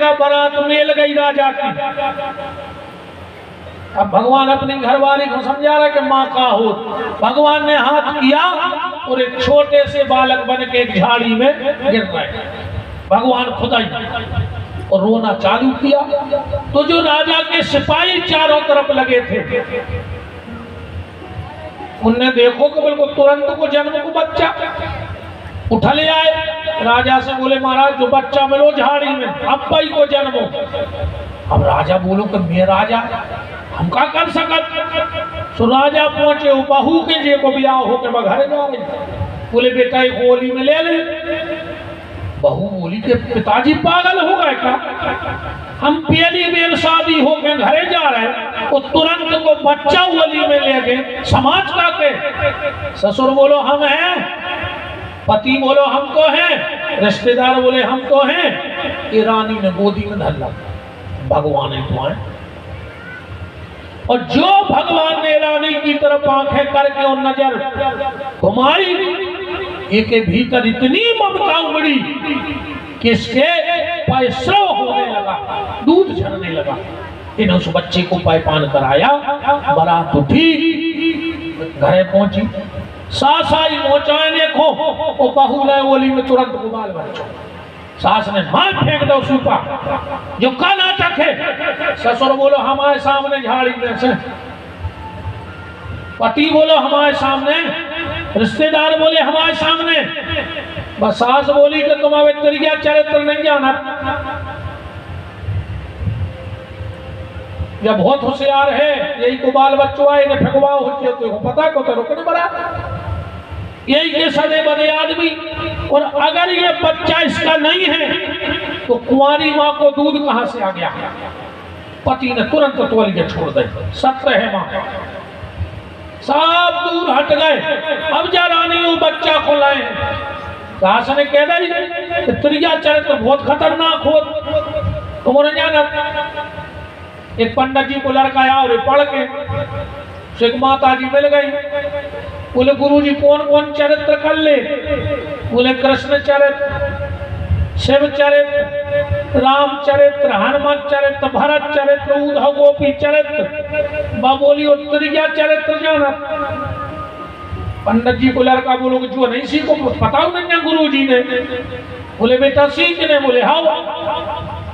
जगह बारात मिल गई राजा की। अब भगवान अपनी घरवाली को समझा रहा कि माँ का हो। भगवान ने हाथ किया और एक छोटे से बालक बन के एक झाड़ी में गिर रहे। भगवान खुदाई और रोना चालू किया। तो जो राजा के सिपाही चारों तरफ लगे थे, उनने देखो कि बिल्कुल तुरंत को जन्म को बच्चा उठा ले आए। राजा से बोले महाराज जो बच्चा मिलो झाड़ी में, अब भाई को जन्म हो। अब राजा बोलो कि मैं राजा हम का कर सकत। तो राजा पहुंचे वो बहू के जे को ब्याह हो के घर जा रही। बोले बेटा एक होली में ले ले। बहू बोली के पिताजी पागल हो गए क्या, हम पहली बेर शादी हो के घरे जा रहे हैं, वो तुरंत को बच्चा होली में ले गए, समाज का के। ससुर बोलो हम हैं, पति बोलो हम तो हैं, रिश्तेदार बोले हम तो हैं। ये रानी ने गोदी में धर ला। भगवान ही तो है। और जो भगवान ने रानी की तरफ आंखें करके और नजर घुमाई, एक भीतर इतनी ममता उमड़ी कि इसके पैसों होने लगा, दूध झरने लगा। इन उस बच्चे को पायपान कराया, बारात उठी, घरे पहुंची। सास आई मोचाए देखो वो बहू ले ओली में तुरंत गुबाल बच्चों। सास ने मार फेंक दो सूपा, जो का नाटक है। ससुर बोलो हमारे सामने झाड़ी में से, पति बोलो हमारे सामने, रिश्तेदार बोले हमारे सामने। बस सास बोली कि तुम अब तरीका चरित्र नहीं जाना। जब बहुत होशियार है, यही को बाल बच्चों आए ने फेंकवा होती हो पता को तो रुकने बड़ा यही के सदे बने आदमी। और अगर ये बच्चा इसका नहीं है तो कुंवारी माँ को दूध कहां से आ गया। पति ने तुरंत तोल के छोड़ दी। सत्य है माँ, सब दूर हट गए। अब जा रानी वो बच्चा को लाए। सास ने कह दी त्रिया चरित्र बहुत खतरनाक हो, तुम्हारे जाना। एक पंडित जी को लड़का आया और पढ़ के एक माता जी मिल गई। बोले गुरु जी कौन कौन चरित्र कर ले। बोले कृष्ण चरित्र, शिव चरित्र, राम चरित्र, हनुमान चरित्र, भरत चरित्र, उद्धव गोपी चरित्र, बाबोली और त्रिया चरित्र जाना। पंडित जी को लड़का बोलो कि जो नहीं सीखो पता नहीं गुरु जी ने। बोले बेटा सीखने। बोले हाँ।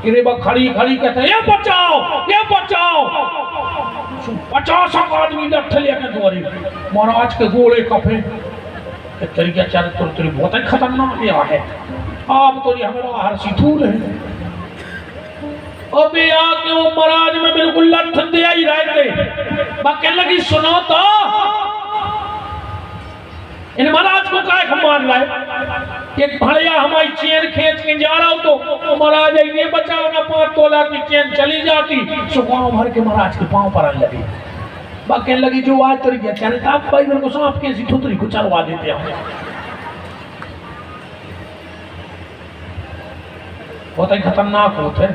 खड़ी खड़ी कहते ये बचाओ ये बचाओ। 50 आदमी डट लेके द्वारी महाराज के गोले कफे। तरीका चरित्र तेरी बहुत ही खतरनाक है। आप तो ये हमारा हर सिथूल है। अब आके वो महाराज में बिल्कुल लठ दे ही रहे थे। बाकी लगी सुनो तो इन महाराज को काय मार लाए। एक भड़िया हमारी चेन खींच के जा रहा हूं तो महाराज ये बचाओ ना 5 तोला की चेन चली जाती। सुगाव भर के महाराज के पांव पर आने लगी। बाकी लगी जो आज तरी गया चल आप भाई मेरे को सांप के ठुतरी को चलवा देते हैं। बहुत ही खतरनाक होते हैं।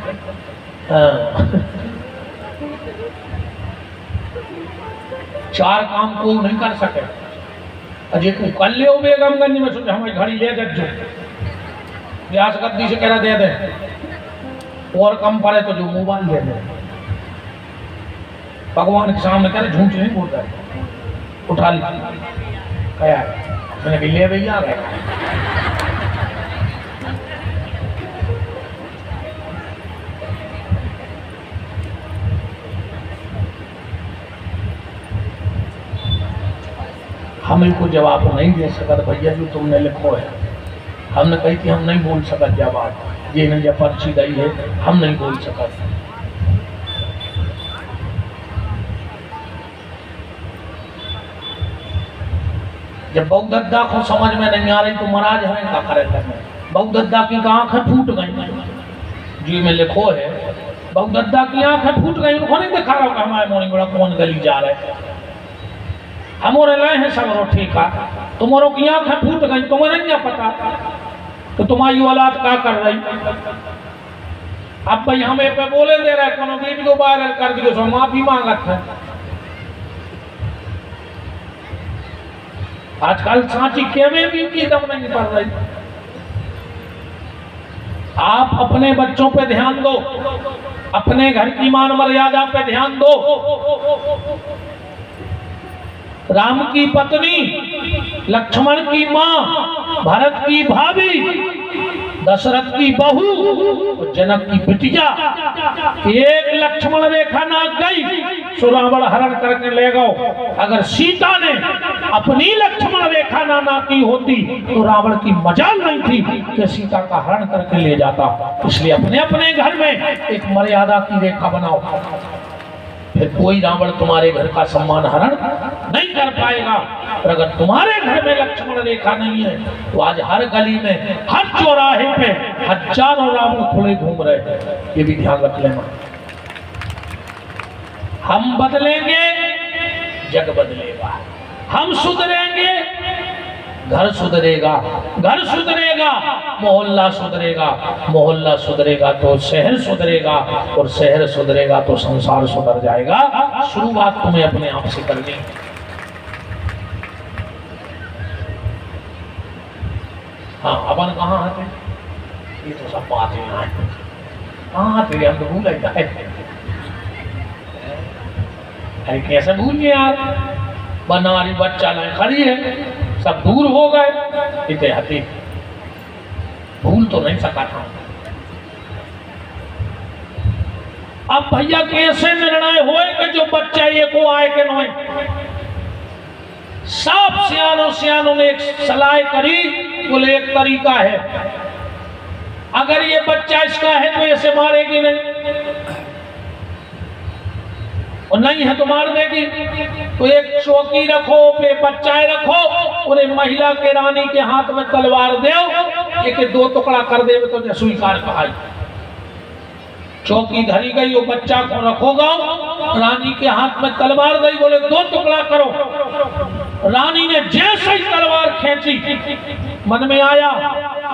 चार काम को नहीं कर सके। अजय को कल ले बेगमगंज में सोचा हमारी घड़ी ले जो व्यास गद्दी से कह रहा दे दे और कम पड़े तो जो मोबाइल दे दे। भगवान के सामने कह रहे झूठ नहीं बोल रहे। उठा ली कहा मैंने भी ले भैया गए। हम इनको जवाब नहीं दे सकते भैया जो तुमने लिखो है। हमने कही कि हम नहीं बोल सकते जवाब ये नहीं जब पर्ची गई है हम नहीं बोल सकते। जब बहुदद्दा को समझ में नहीं आ रही तो महाराज हमें क्या करें। बहुदद्दा की आंखें फूट गई जी में लिखो है। बहुदद्दा की आंखें फूट गई। उनको नहीं दिखा रहा कि हमारे मोनी बड़ा कौन गली जा रहे। हमारे लाए हैं सब ठीक है। तुम्हारों की आंखें फूट गई तुम्हें नहीं पता तो तुम्हारी औलाद क्या कर रही। अब भाई हमें पे बोले दे रहे कोनो वीडियो वायरल कर दियो सो माफी मांगत है। आजकल सांची केवे भी की दम नहीं पड़ रही। आप अपने बच्चों पे ध्यान दो, अपने घर की मान मर्यादा पे ध्यान दो। राम की पत्नी, लक्ष्मण की मां, भरत की भाभी, दशरथ की बहू और जनक की बिटिया, एक लक्ष्मण रेखा ना गई सो रावण हरण करके ले गओ। अगर सीता ने अपनी लक्ष्मण रेखा ना नापी होती तो रावण की मजाल नहीं थी कि सीता का हरण करके ले जाता। इसलिए अपने अपने घर में एक मर्यादा की रेखा बनाओ, फिर कोई रावण तुम्हारे घर का सम्मान हरण नहीं कर पाएगा। और अगर तुम्हारे घर में लक्ष्मण रेखा नहीं है तो आज हर गली में, हर चौराहे पे हजारों रावण खुले घूम रहे हैं। ये भी ध्यान रख लेना। हम बदलेंगे, जग बदलेगा। हम सुधरेंगे, घर सुधरेगा। घर सुधरेगा, मोहल्ला सुधरेगा। मोहल्ला सुधरेगा तो शहर सुधरेगा, और शहर सुधरेगा तो संसार सुधर जाएगा। शुरुआत तुम्हें अपने आप से करनी है। हाँ, अपन कहाँ आते? ये तो सब बातें हैं। कहाँ आते? हम तो भूल गए। अरे कैसे भूल गए यार? बनारी बच्चा लाए खड़ी है, सब दूर हो गए। इतने हती भूल तो नहीं सका था। अब भैया कैसे निर्णय होए कि जो बच्चा ये को आए के नोए? सब सियानों ने एक सलाह करी, बोले एक तरीका है, अगर ये बच्चा इसका है तो ऐसे मारेगी नहीं, और नहीं है तो मार देगी। तो एक चौकी रखो, पे बच्चाए रखो, और एक महिला के रानी के हाथ में तलवार दो, एक दो टुकड़ा कर दे तो स्वीकार कहा। चौकी धरी गई, वो बच्चा को रखोगा, रानी के हाथ में तलवार गई, बोले दो टुकड़ा करो। रानी ने जैसे ही तलवार खींची, मन में आया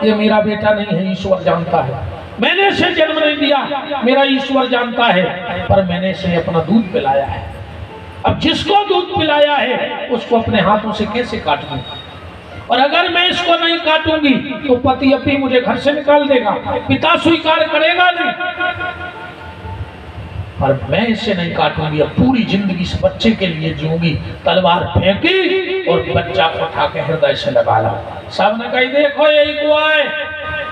ये मेरा बेटा नहीं है, ईश्वर जानता है। मैंने इसे जन्म नहीं दिया, मेरा ईश्वर जानता है, पर मैंने इसे अपना दूध पिलाया है। अब जिसको दूध पिलाया है उसको अपने हाथों से कैसे काटूं? और अगर मैं इसको नहीं काटूंगी तो पति अपनी मुझे घर से निकाल देगा, पिता स्वीकार करेगा नहीं। पर मैं इससे नहीं काटूंगी, अब पूरी जिंदगी इस बच्चे के लिए जीऊंगी। तलवार फेंकी और बच्चा को उठा के हृदय से लगा ला। सबने कही देखो यही को आए,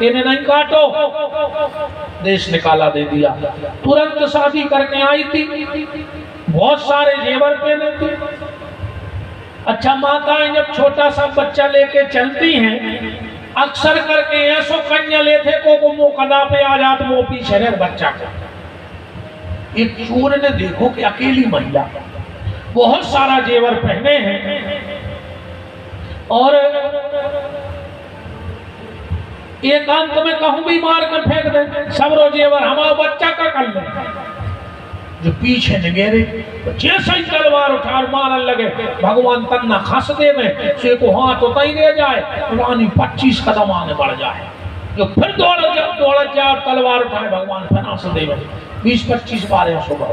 इन्हें नहीं काटो। देश निकाला दे दिया। तुरंत शादी करके आई थी, बहुत सारे जेवर पहने थे। अच्छा, माताएं जब छोटा सा बच्चा लेके चलती हैं, अक्सर करके ऐसो कन्या लेते को मोकदा पे आ जात मोपी शरीर बच्चा का। एक चोर ने देखो कि अकेली महिला बहुत सारा जेवर पहने हैं, और एकांत में कहूं भी मार कर फेंक दे सब रो जेवर, हमारा बच्चा का कर ले। जो पीछे निगेरे जैसे ही तलवार उठा मारने लगे, भगवान तन्ना खस दे में से को हाथ होता ही रह जाए, रानी 25 कदम आगे बढ़ जाए। जो फिर दौड़ जाए और तलवार उठाए, भगवान फिर से दे 20-25 बार सुबह।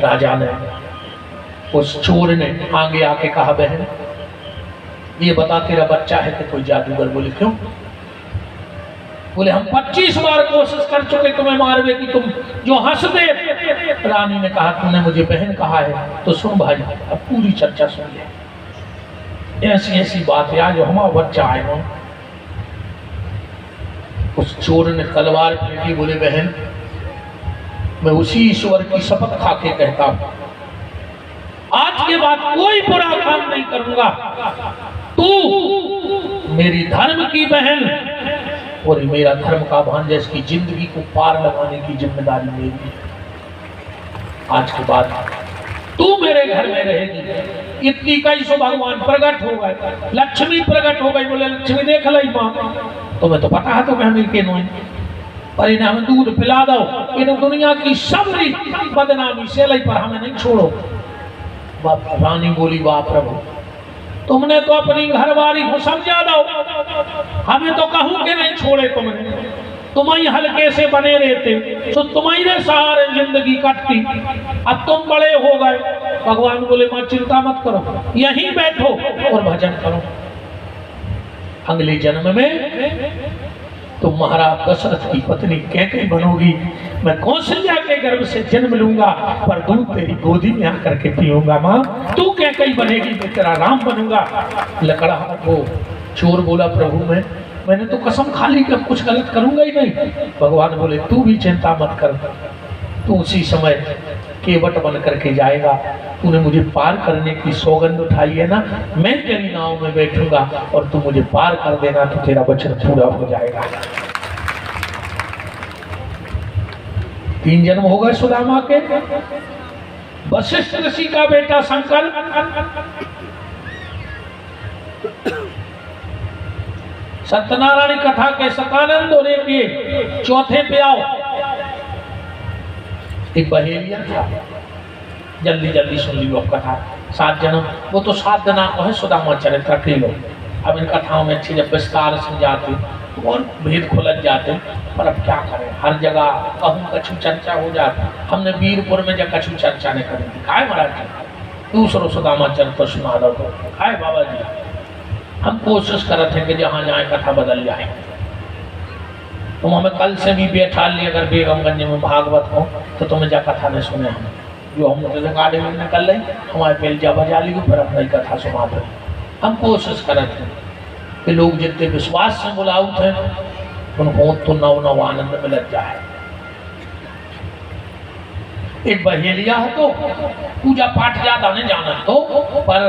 राजा ने, उस चोर ने आगे आके कहा, बहन ये बता तेरा बच्चा है कि कोई जादूगर? बोले क्यों? बोले हम 25 बार कोशिश कर चुके तुम्हें मारने की, तुम जो हंस दे। रानी ने कहा तूने मुझे बहन कहा है तो सुन भाई, अब पूरी चर्चा सुन ले। ऐसी ऐसी बात है, आज हमारा बच्चा आए हो। उस चोर ने तलवार फेंकी, बोले बहन मैं उसी ईश्वर की शपथ खा के कहता हूं, आज के बाद कोई बुरा काम नहीं करूंगा। तू मेरी धर्म की बहन और मेरा धर्म का भांजा, इसकी जिंदगी को पार लगाने की जिम्मेदारी मेरी है। आज के बाद तू मेरे घर में रहेगी। इतनी कई सो भगवान प्रकट हो गए, लक्ष्मी प्रकट हो गई। बोले लक्ष्मी देख ली माँ, तुम्हें तो पता है तो हमें के नो, पर इन्हें हमें दूध पिला दो, इन्हें दुनिया की सबरी बदनामी से लई, पर हमें नहीं छोड़ो। रानी बोली वाह प्रभु, तुमने तो अपनी घरवाली को समझा दो, हमें तो कहूं के नहीं छोड़े तुमने। तुम ही हल्के से बने रहते तो तुम्हारे सहारे जिंदगी कटती, अब तुम बड़े हो गए। भगवान बोले मां चिंता मत करो, यहीं बैठो और भजन करो। अगले जन्म में तो महाराज दशरथ की पत्नी कैकेयी बनोगी, मैं कौशल्या के गर्भ से जन्म लूंगा पर दूध तेरी गोदी में आकर के पीऊंगा। माँ तू कैकेयी बनेगी, मैं तेरा राम बनूंगा। लकड़ा वो चोर बोला प्रभु मैंने तो कसम खा ली कि अब कुछ गलत करूंगा ही नहीं। भगवान बोले तू भी चिंता मत कर, तू उसी समय केवट बन करके जाएगा। तूने मुझे पार करने की सौगंध उठाई है ना, मैं तेरी नाव में बैठूंगा और तू मुझे पार कर देना तो तेरा वचन पूरा हो जाएगा। 3 जन्म हो गए सुदामा के। वशिष्ठ ऋषि का बेटा शंकर, सत्यनारायण कथा के सतानंद होने के चौथे पे आओ। एक बहेलिया था, जल्दी जल्दी सुन लियो अब कथा। 7 जन्म वो तो 7 दिना को है सुदामा चरित्र के लो। अब इन कथाओं में अच्छी जब विस्तार से जाते तो और भेद खुलत जाते, पर अब क्या करें, हर जगह कहूँ कछु चर्चा हो जाती। हमने वीरपुर में जब कछु चर्चा नहीं करी थी, काय महाराज जी दूसरो सुदामा चरित्र सुना दो, काय बाबा जी हम कोशिश कर रहे थे कि जहाँ जाए कथा बदल जाए। तुम हमें कल से भी बैठा लिए अगर बेगमगंज में भागवत हो तो तुम्हें जा कथा नहीं सुने हम जो हम रिकॉर्डिंग में निकल रही हमारे पेल जा बजा ली फिर अपनी कथा सुना दे। हम कोशिश कर रहे थे कि लोग जितने विश्वास से बुलाऊ थे उनको तो नव आनंद मिलत जाए। एक बहेलिया है तो पूजा पाठ ज्यादा नहीं जाना तो, पर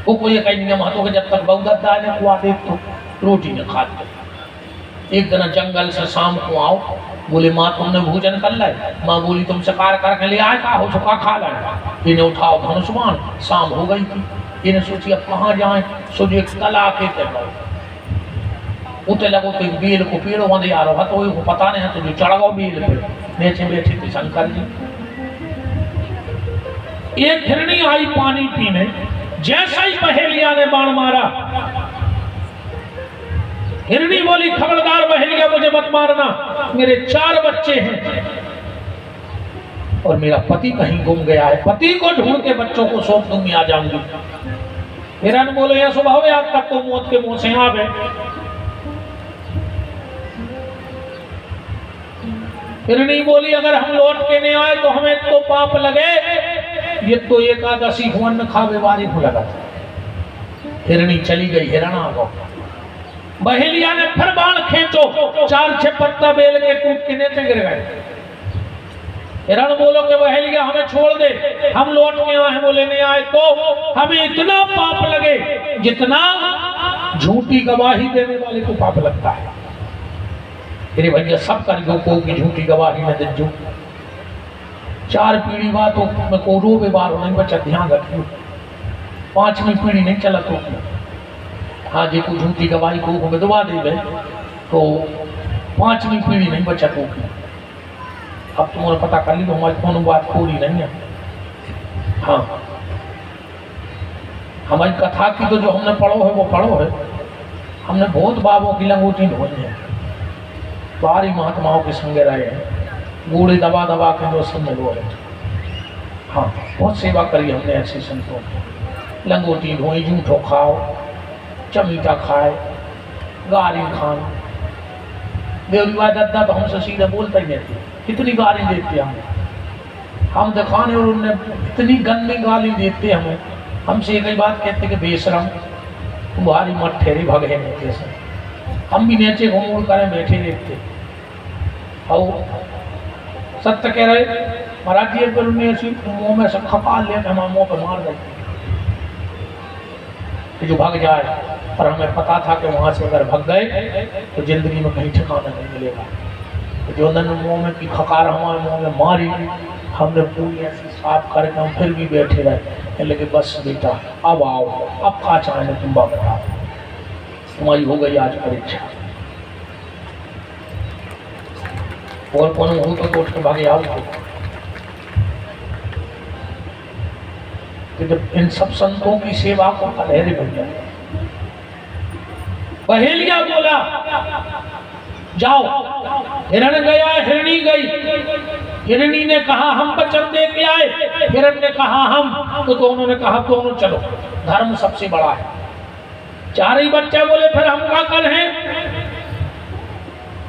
वो कोई कहीं नियम हाथों के जब तक बहुदत्ता ने कुआ दे तो रोटी न खाते। एक दिन जंगल से शाम को आओ, बोले माँ तुमने भोजन कर लाए? माँ बोली तुम शिकार करके ले आए, का हो चुका खा लाए। इन्हें उठाओ धनुष्मान, शाम हो गई थी। इन्हें सोची अब कहाँ जाए, सोचो एक तला के उते लगो तो एक बेल को पेड़ों बंधे आ रहा तो वो पता नहीं है तो जो चढ़ गो बेल पे नीचे बैठे थे शंकर जी। एक हिरणी आई पानी पीने, जैसा ही बहेलिया ने बाण मारा, हिरणी बोली खबरदार बहेलिया मुझे मत मारना, मेरे 4 बच्चे हैं और मेरा पति कहीं गुम गया है, पति को ढूंढ के बच्चों को सौंप दूंगी, आ जाऊंगी। हिरण बोले यह स्वभाव है आज तक तो मौत के मुंह से आ गए। हिरणी बोली अगर हम लौट के नहीं आए तो हमें तो पाप लगे, ये तो एकादशी हुन खावे वारी को लगा था। हिरणी चली गई, हिरण आ गया। बहेलिया ने फिर बाण खींचो, 4-6 पत्ता बेल के टूट के नीचे गिर गए। हिरण बोलो कि बहेलिया हमें छोड़ दे, हम लौट के आए। बोले नहीं आए तो हमें इतना पाप लगे जितना झूठी गवाही देने वाले को पाप लगता है। तेरे भैया सब करियो को की झूठी गवाही में दे। 4 पीढ़ी बाद तो मैं को रोबे बार नहीं बच्चा ध्यान रखियो, 5वीं पीढ़ी नहीं चला तो हाँ जी को झूठी गवाही को विधवा दे गए तो 5वीं पीढ़ी नहीं बचा तो। अब तुम्हारा पता कर ली तो हमारी कौन बात पूरी नहीं है। हाँ हमारी कथा की तो जो हमने पढ़ो है वो पढ़ो है, हमने बहुत बाबों की लंगोटी ढोई है, बारी महात्माओं के संगे रहे हैं, बूढ़े दबा दबा के जो संग लो है। हाँ बहुत सेवा करी हमने ऐसे संतों की, लंगोटी ढोई, जूठो खाओ, चमीटा खाए, गारी खान। देवरी बात दादा तो हमसे सीधा बोलता ही नहीं थे, कितनी गाली देते हम दिखाने और उन्हें इतनी गंदी गाली देते हमें। हमसे एक ही बात कहते कि बेशरम तुम्हारी मत ठहरी भगे नीचे से, हम भी नीचे घूम करें बैठे देखते। और सत्य कह रहे महाराज जी पर मुँह में सब खपा ले हमारे मुँह पर मार देते कि जो भाग जाए, पर हमें पता था कि वहाँ से अगर भाग गए तो जिंदगी में कहीं ठिकाना नहीं मिलेगा। तो जो उन्होंने मुँह में की खकार हमारे मुँह में मारी, हमने पूरी ऐसी साफ करके हम फिर भी बैठे रहे। लेकिन बस बेटा अब आओ, अब का चाहे तुम बताओ, तुम्हारी हो गई आज परीक्षा। और कौन हो तो उठ के भागे आओ। तो जब इन सब संतों की सेवा को अधेरे भैया बहेलिया बोला जाओ, हिरण गया, हिरणी गई। हिरणी ने कहा हम बचन दे के आए, हिरण ने कहा हम, तो दोनों ने कहा दोनों चलो, धर्म सबसे बड़ा है। 4 ही बच्चा बोले फिर हम क्या कर हैं,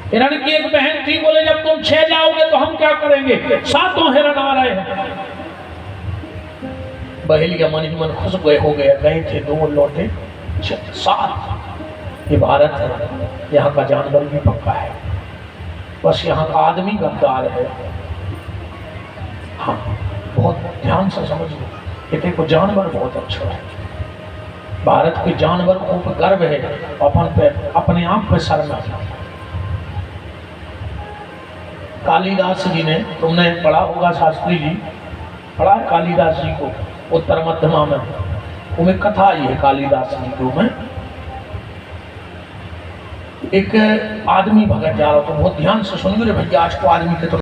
हिरण की एक बहन थी, बोले जब तुम 6 जाओगे तो हम क्या करेंगे, 7 हिरण आ रहे हैं। बहेलिया मन ही मन खुश हो गए, गए थे 2 लौटे 7। ये भारत है, यहाँ का जानवर भी पक्का है, बस यहाँ का आदमी गद्दार है। हाँ, बहुत ध्यान से समझ लो, ये देखो जानवर बहुत अच्छा है, भारत के जानवर को गर्व है, अपने आप पे शर्म है। कालिदास जी ने, तुमने पढ़ा होगा, शास्त्री जी पढ़ा कालिदास जी को उत्तर मध्यमा में, उनमें कथा आई है कालिदास जी को में। एक आदमी भगत जा रहा, तो बहुत ध्यान से सुनिए भैया, आज को आदमी के तो